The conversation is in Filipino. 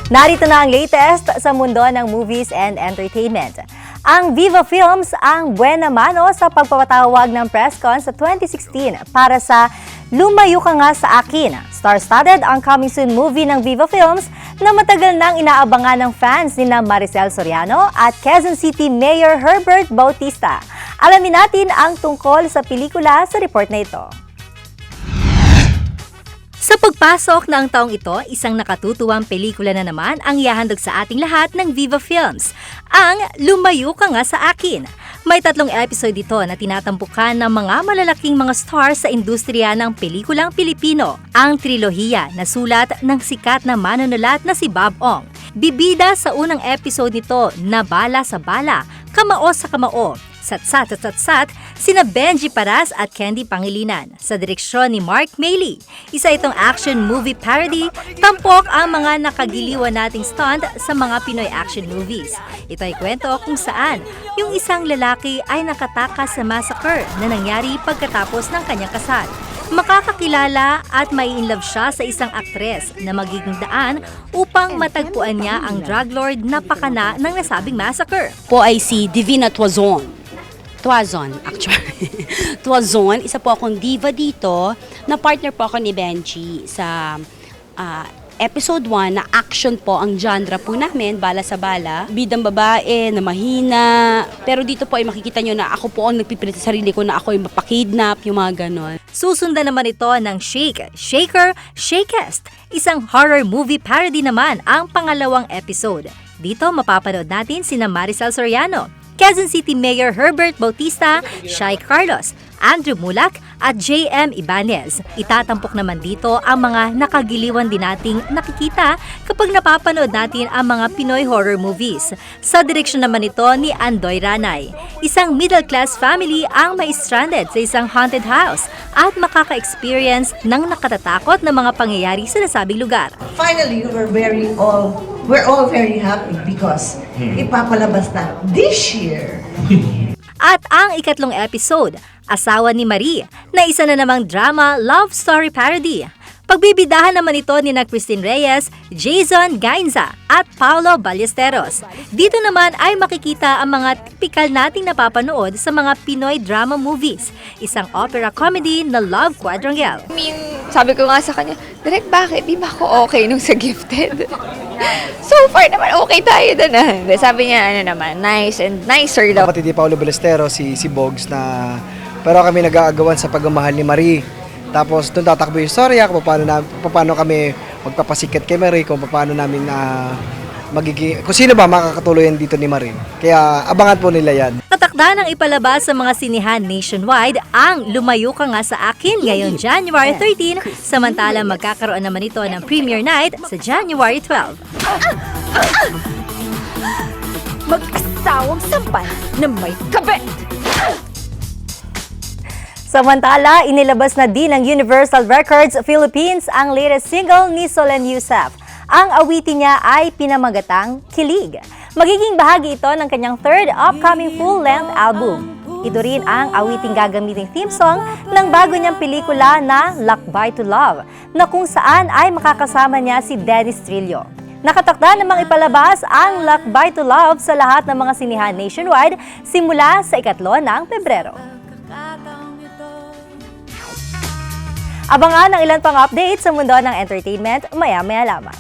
Narito na ang latest sa mundo ng movies and entertainment. Ang Viva Films ang buena mano sa pagpapatawag ng press con sa 2016 para sa Lumayo Ka Nga Sa Akin. Star-studded ang coming soon movie ng Viva Films na matagal nang inaabangan ng fans ni Maricel Soriano at Quezon City Mayor Herbert Bautista. Alamin natin ang tungkol sa pelikula sa report na ito. Sa pagpasok ng taong ito, isang nakatutuwang pelikula na naman ang ihahandog sa ating lahat ng Viva Films, ang Lumayo Ka Nga Sa Akin. May 3 episode ito na tinatampukan ng mga malalaking mga stars sa industriya ng pelikulang Pilipino. Ang trilohiya na sulat ng sikat na manunulat na si Bob Ong. Bibida sa unang episode nito na Bala sa Bala, Kamao sa Kamao, Satsat at Satsat, sina Benji Paras at Candy Pangilinan sa direksyon ni Mark Mayley. Isa itong action movie parody, tampok ang mga nakagiliwan nating stunt sa mga Pinoy action movies. Ito ay kwento kung saan yung isang lalaki ay nakatakas sa massacre na nangyari pagkatapos ng kanyang kasal. Makakakilala at mai-inlove siya sa isang aktres na magiging daan upang matagpuan niya ang drug lord na pakana ng nasabing massacre. Po ay si Divina Tuazon, actually. Tuazon, isa po akong diva dito, na partner po ako ni Benji sa episode 1 na action po ang genre po namin, Bala sa Bala. Bidang babae na mahina, pero dito po ay makikita nyo na ako po ang nagpipilit sa sarili ko na ako ay mapakidnap, yung mga ganon. Susundan naman ito ng Shake, Shaker, Shakest. Isang horror movie parody naman ang pangalawang episode. Dito mapapanood natin sina Maricel Soriano, Quezon City Mayor Herbert Bautista, Shai Carlos, Andrew Mulak at JM Ibanez. Itatampok naman dito ang mga nakagiliwan din nating nakikita kapag napapanood natin ang mga Pinoy horror movies. Sa direksyon naman ito ni Andoy Ranay. Isang middle-class family ang mai-stranded sa isang haunted house at makaka-experience ng nakatatakot na mga pangyayari sa nasabing lugar. Finally, we're all very happy because ipapalabas na this year. At ang ikatlong episode, Asawa ni Marie, na isa na namang drama love story parody. Pagbibidahan naman ito ni Christine Reyes, Jason Gainza at Paulo Ballesteros. Dito naman ay makikita ang mga tipikal nating napapanood sa mga Pinoy drama movies. Isang opera comedy na love quadrangle. Sabi ko nga sa kanya, Direk, bakit? Di ba ako okay nung sa Gifted? So far naman, okay tayo doon. Sabi niya, nice and nicer daw. Kapatid ni Paulo Ballesteros, si Bogs na, pero kami nag-aagawan sa pagmamahal ni Marie. Tapos doon tatakbo yung storya kung paano kami magpapasikat kay Marie, kung paano namin kung sino ba makakatuloyan dito ni Marie. Kaya abangan po nila yan. Tatakda ng ipalabas sa mga sinihan nationwide ang Lumayo Ka Nga Sa Akin ngayong January 13, samantala magkakaroon naman ito ng premiere night sa January 12. Mag-asawang sampal na may kabit! Samantala, inilabas na din ng Universal Records Philippines ang latest single ni Solen Yusef. Ang awitin niya ay pinamagatang Kilig. Magiging bahagi ito ng kanyang third upcoming full-length album. Ito rin ang awiting gagamiting theme song ng bago niyang pelikula na Lakbay to Love, na kung saan ay makakasama niya si Dennis Trillo. Nakatakda namang ipalabas ang Lakbay to Love sa lahat ng mga sinihan nationwide simula sa 3 ng Pebrero. Abangan ang ilan pang updates sa mundo ng entertainment maya-maya lamang.